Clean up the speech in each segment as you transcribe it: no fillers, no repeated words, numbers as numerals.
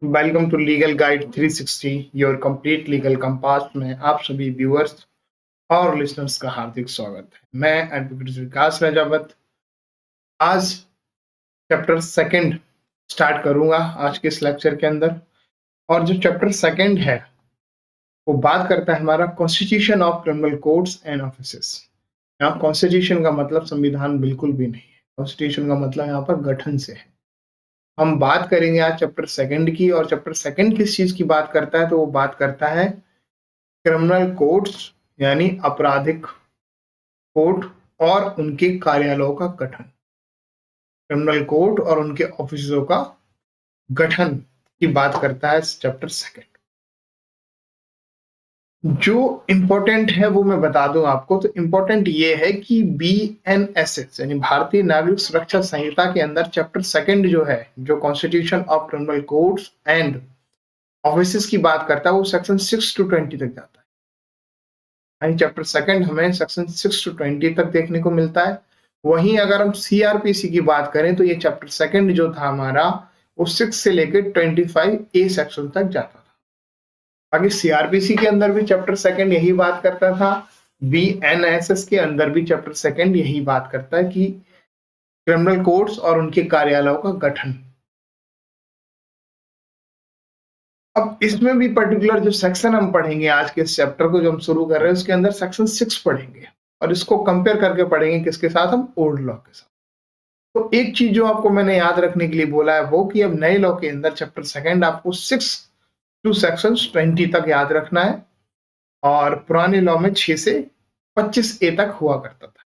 Welcome to legal guide 360 your complete legal compass में आप सभी व्यूअर्स और लिसनर्स का हार्दिक स्वागत है। मैं एडवोकेट विकास राजावत आज चैप्टर सेकंड स्टार्ट करूंगा आज के इस लेक्चर के अंदर। और जो चैप्टर सेकंड है वो बात करता है हमारा constitution of criminal codes and offices. यहाँ कॉन्स्टिट्यूशन का मतलब संविधान बिल्कुल भी नहीं है। कॉन्स्टिट्यूशन का मतलब यहाँ पर गठन से है। हम बात करेंगे आज चैप्टर सेकंड की। और चैप्टर सेकंड किस चीज की बात करता है तो वो बात करता है क्रिमिनल कोड्स यानी आपराधिक कोड और उनके कार्यालयों का गठन। क्रिमिनल कोड और उनके ऑफिसों का गठन की बात करता है चैप्टर सेकंड। जो इंपॉर्टेंट है वो मैं बता दूं आपको। तो इंपॉर्टेंट ये है कि BNSS यानी भारतीय नागरिक सुरक्षा संहिता के अंदर चैप्टर सेकंड जो है, जो constitution of criminal codes and offices की बात करता है, वो सेक्शन 6 to 20 तक जाता है। चैप्टर सेकंड हमें सेक्शन 6 to 20 तक देखने को मिलता है। वहीं अगर हम CRPC की बात करें तो ये चैप्टर सेकंड जो था हमारा वो 6 से लेकर 25A सेक्शन तक जाता था। बाकी CRPC के अंदर भी चैप्टर सेकंड यही बात करता था। BNSS के अंदर भी चैप्टर सेकंड यही बात करता है कि क्रिमिनल कोड्स और उनके कार्यालयों का गठन। अब इसमें भी पर्टिकुलर जो सेक्शन हम पढ़ेंगे आज के इस चैप्टर को जो हम शुरू कर रहे हैं उसके अंदर सेक्शन 6 पढ़ेंगे और इसको कंपेयर करके पढ़ेंगे किसके साथ, हम ओल्ड लॉ के साथ। तो एक चीज जो आपको मैंने याद रखने के लिए बोला है वो कि अब नए लॉ के अंदर चैप्टर सेकंड आपको 6 to सेक्शन 20 तक याद रखना है और पुराने लॉ में 6 से 25A तक हुआ करता था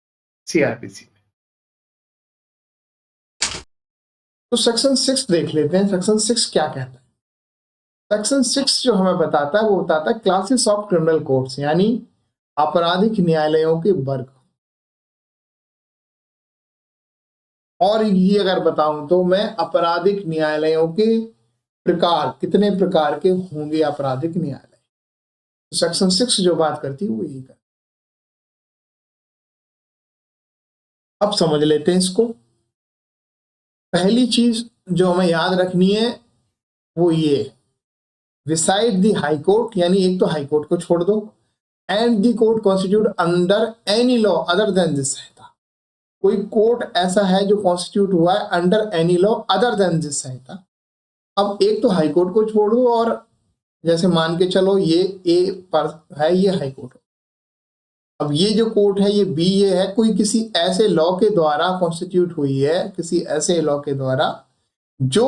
CRPC में। तो सेक्शन 6 देख लेते हैं। सेक्शन 6 क्या कहता है। सेक्शन 6 जो हमें बताता है वो बताता है क्लासेस ऑफ क्रिमिनल कोर्ट्स यानी आपराधिक न्यायालयों के वर्ग। और ये अगर बताऊं तो मैं आपराधिक न्यायालयों के प्रकार, कितने प्रकार के होंगे आपराधिक न्यायालय, तो सेक्शन 6 जो बात करती है वो यही करती है। अब समझ लेते हैं इसको। पहली चीज जो हमें याद रखनी है वो ये, बिसाइड द हाई कोर्ट यानी एक तो हाई कोर्ट को छोड़ दो, and the court constitute under any law other than this Sanhita. कोई कोर्ट ऐसा है जो कॉन्स्टिट्यूट हुआ है under any law other than this Sanhita. अब एक तो हाई कोर्ट को छोड़ दो और जैसे मान के चलो ये A पर है, ये हाई कोर्ट। अब ये जो कोर्ट है ये B ये है, कोई किसी ऐसे लॉ के द्वारा कॉन्स्टिट्यूट हुई है, किसी ऐसे लॉ के द्वारा जो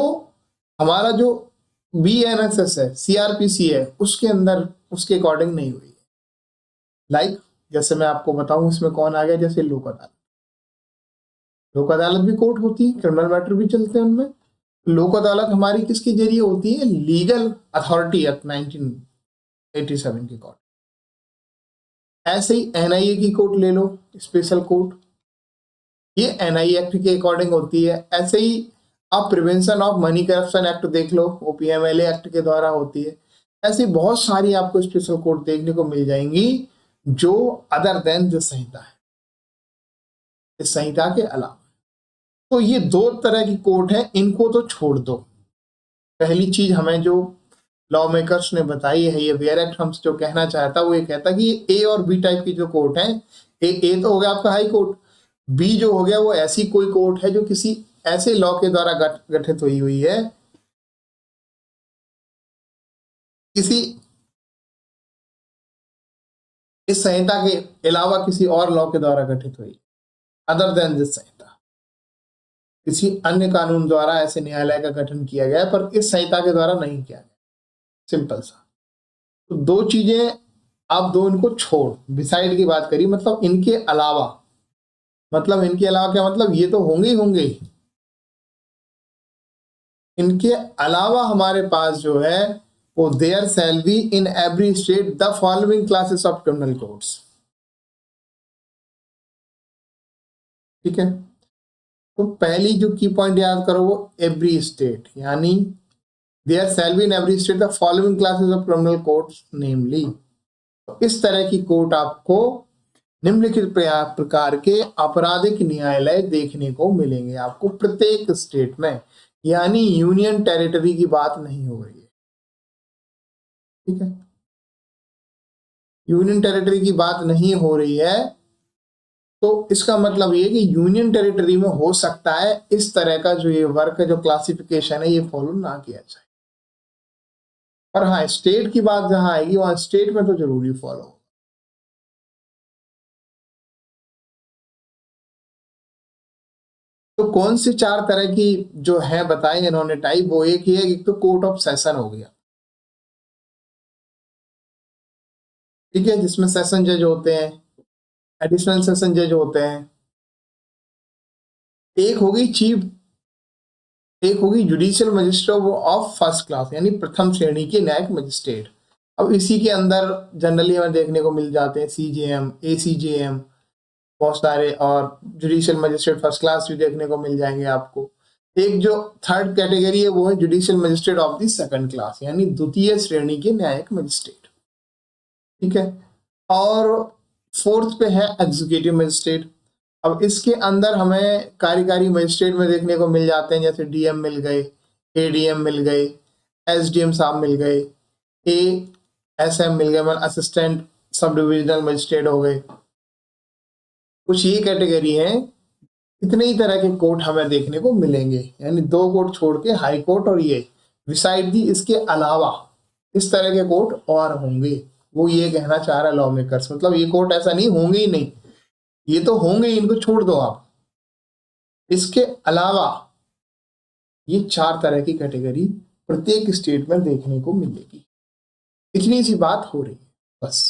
हमारा जो BNSS है, CRPC है, उसके अंदर उसके अकॉर्डिंग नहीं हुई है। लाइक जैसे मैं आपको बताऊं इसमें कौन आ गया, जैसे लोक अदालत। लोक अदालत भी कोर्ट होती है, क्रिमिनल मैटर भी चलते हैं उनमें। लोक अदालत हमारी किसके जरिए होती है, लीगल अथॉरिटी एक्ट 1987 की कोर्ट। ऐसे ही NIA की कोर्ट ले लो, स्पेशल कोर्ट, ये NIA एक्ट के अकॉर्डिंग होती है। ऐसे ही आप prevention of money corruption act देख लो, OPMLA एक्ट के द्वारा होती है। ऐसी बहुत सारी आपको स्पेशल कोर्ट देखने को मिल जाएंगी जो अदर देन जो संहिता है, इस संहिता के अलावा। तो ये दो तरह की कोर्ट है, इनको तो छोड़ दो। पहली चीज हमें जो लॉ मेकर्स ने बताई है, ये वेयर एक्ट हमसे जो कहना चाहता है वो ये कहता है कि A और B टाइप की जो कोर्ट है, ए तो हो गया आपका हाई कोर्ट, B जो हो गया वो ऐसी कोई कोर्ट है जो किसी ऐसे लॉ के द्वारा गठित हुई है, किसी इस संहिता के अलावा किसी और लॉ के द्वारा गठित हुई, अदर देन दिस संहिता। किसी अन्य कानून द्वारा ऐसे न्यायालय का गठन किया गया पर इस संहिता के द्वारा नहीं किया गया। सिंपल सा। तो दो चीजें आप दो, इनको छोड़, बिसाइड की बात करी, मतलब इनके अलावा। मतलब इनके अलावा क्या मतलब, ये तो होंगे ही होंगे। इनके अलावा हमारे पास जो है वो there shall be in every state the following classes of criminal codes. ठीक है। तो पहली जो की पॉइंट याद करो वो एवरी स्टेट, यानी there shall be in every state the following classes of criminal courts namely. तो इस तरह की कोर्ट आपको निम्नलिखित प्रकार के आपराधिक न्यायालय देखने को मिलेंगे आपको प्रत्येक स्टेट में। यानी यूनियन टेरिटरी की बात नहीं हो रही है, ठीक है। यूनियन टेरिटरी की बात नहीं हो रही है, तो इसका मतलब ये कि यूनियन टेरिटरी में हो सकता है इस तरह का जो ये वर्क है, जो क्लासिफिकेशन है, ये फॉलो ना किया जाए। पर हाँ, स्टेट की बात जहां आएगी वहां स्टेट में तो जरूरी फॉलो। तो कौन सी 4 तरह की जो है बताई इन्होंने टाइप, वो एक ही है। एक तो कोर्ट ऑफ सेशन हो गया, ठीक है, जिसमें सेशन जज होते हैं, एडिशनल सेशन जज होते हैं। एक होगी चीफ, एक होगी judicial magistrate of first class, यानी प्रथम श्रेणी के न्यायिक मजिस्ट्रेट। अब इसी के अंदर जनरली हमें देखने को मिल जाते हैं सीजेएम, एसीजेएम, बहुत सारे, और जुडिशियल मजिस्ट्रेट फर्स्ट क्लास भी देखने को मिल जाएंगे आपको। एक जो थर्ड कैटेगरी है वो है judicial magistrate of the second class, यानी द्वितीय श्रेणी के न्यायिक मजिस्ट्रेट, ठीक है। और फोर्थ पे है एग्जीक्यूटिव मजिस्ट्रेट। अब इसके अंदर हमें कार्यकारी मजिस्ट्रेट में देखने को मिल जाते हैं, जैसे डीएम मिल गए, एडीएम मिल गए, एसडीएम साहब मिल गए, एएसएम मिल गए, मतलब असिस्टेंट सब डिविजनल मजिस्ट्रेट हो गए। कुछ ये कैटेगरी है। इतने ही तरह के कोर्ट हमें देखने को मिलेंगे, यानी 2 कोर्ट छोड़ के हाई कोर्ट और ये विसाइड दी, इसके अलावा इस तरह के कोर्ट और होंगे। वो ये कहना चाह रहा है लॉ मेकर्स, मतलब ये कोर्ट ऐसा नहीं होंगे ही नहीं, ये तो होंगे ही, इनको छोड़ दो आप। इसके अलावा ये 4 तरह की कैटेगरी प्रत्येक स्टेट में देखने को मिलेगी। इतनी सी बात हो रही है बस।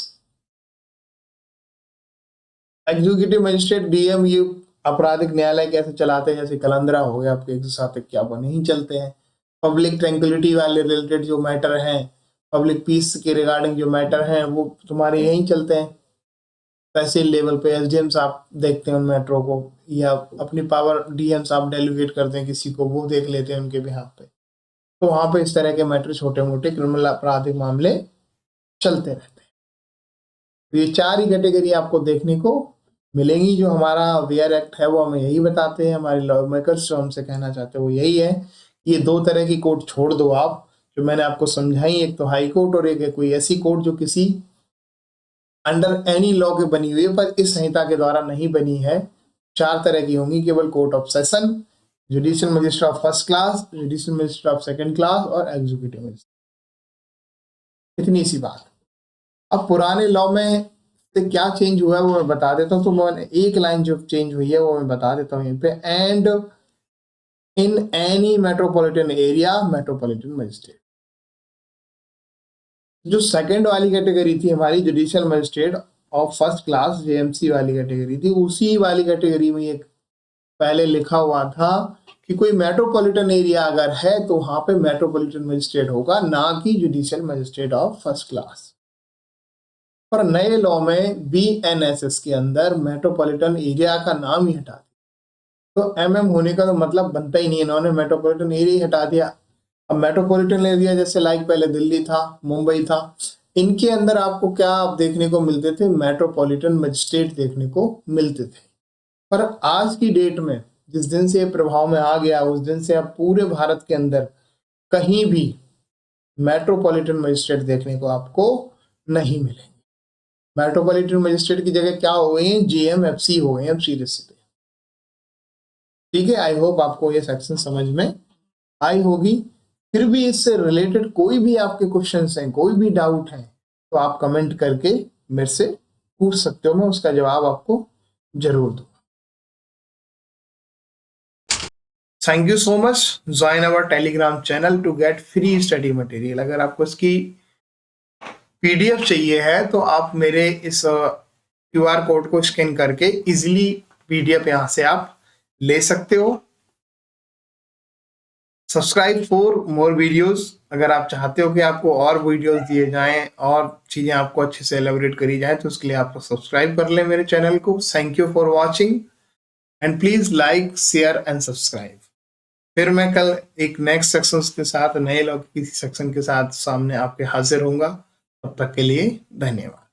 एग्जीक्यूटिव मजिस्ट्रेट डीएम ये आपराधिक न्यायालय कैसे चलाते हैं, जैसे कलंदरा हो गया आपके 107 क्या वो नहीं चलते हैं। पब्लिक ट्रैंक्विलिटी वाले रिलेटेड जो मैटर हैं, पब्लिक पीस के रिगार्डिंग जो मैटर हैं, वो तुम्हारे यहीं चलते हैं। तहसील लेवल पे एसडीएम साहब देखते हैं उन मैटरों को, या अपनी पावर डीएम साहब डेलीगेट करते हैं किसी को, वो देख लेते हैं उनके बिहाफ पे। तो वहां पे इस तरह के मैटर, छोटे मोटे क्रिमिनल आपराधिक मामले चलते रहते हैं। तो ये 4 ही कैटेगरी आपको देखने को मिलेंगी। जो हमारा वेयर एक्ट है वो हमें यही बताते हैं, हमारे लॉ मेकर्स जो हमसे कहना चाहते हैं वो यही है, ये 2 तरह की कोर्ट छोड़ दो आप, जो मैंने आपको समझाई। एक तो हाई कोर्ट और एक है कोई ऐसी कोर्ट जो किसी अंडर एनी लॉ के बनी हुई है पर इस संहिता के द्वारा नहीं बनी है। 4 तरह की होंगी केवल, court of session, judicial magistrate of first class, judicial magistrate of second class और एग्जीक्यूटिव मजिस्ट्रेट। इतनी सी बात। अब पुराने लॉ में से क्या चेंज हुआ है वो मैं बता देता हूँ। तो मैं एक लाइन जो चेंज हुई है वो मैं बता देता हूँ यहीं पे, and in any metropolitan area metropolitan magistrate. जो सेकंड वाली कैटेगरी थी हमारी judicial magistrate of first class, JMC वाली कैटेगरी थी, उसी वाली कैटेगरी में एक पहले लिखा हुआ था कि कोई मेट्रोपॉलिटन एरिया अगर है तो वहां पे मेट्रोपॉलिटन मजिस्ट्रेट होगा, ना कि judicial magistrate of first class. पर नए लॉ में बीएनएसएस के अंदर मेट्रोपॉलिटन एरिया का नाम ही हटा दिया, तो एमएम होने का तो मतलब बनता ही नहीं, इन्होंने मेट्रोपॉलिटन एरिया हटा दिया। अब मेट्रोपॉलिटन एरिया जैसे लाइक पहले दिल्ली था, मुंबई था, इनके अंदर आपको क्या देखने को मिलते थे, मेट्रोपॉलिटन मजिस्ट्रेट देखने को मिलते थे। पर आज की डेट में जिस दिन से प्रभाव में आ गया, उस दिन से अब पूरे भारत के अंदर कहीं भी मेट्रोपॉलिटन मजिस्ट्रेट देखने को आपको नहीं मिलेंगे। मेट्रोपॉलिटन मजिस्ट्रेट की जगह क्या हो गई है, जीएमएफसी हो गए हैं अब सीधे सीधे। ठीक है, आई होप आपको ये सेक्शन समझ में आई होगी। फिर भी इससे रिलेटेड कोई भी आपके क्वेश्चंस हैं, कोई भी डाउट है, तो आप कमेंट करके मेरे से पूछ सकते हो, मैं उसका जवाब आपको जरूर दूँ। Thank you so much. Join our Telegram channel to get free study material. अगर आपको इसकी पीडीएफ चाहिए है तो आप मेरे इस क्यूआर कोड को स्कैन करके इजीली पीडीएफ यहां से आप ले सकते हो। Subscribe for more videos. अगर आप चाहते हो कि आपको और वीडियोस दिए जाएं और चीजें आपको अच्छे से एलेबोरेट करी जाएं, तो उसके लिए आप सब्सक्राइब कर लें मेरे चैनल को। Thank you for watching and please like, share and subscribe. फिर मैं कल एक नेक्स्ट सेक्शन के साथ, नए लॉ किसी सेक्शन के साथ सामने आपके हाजिर होऊंगा। तब तक के लिए धन्यवाद।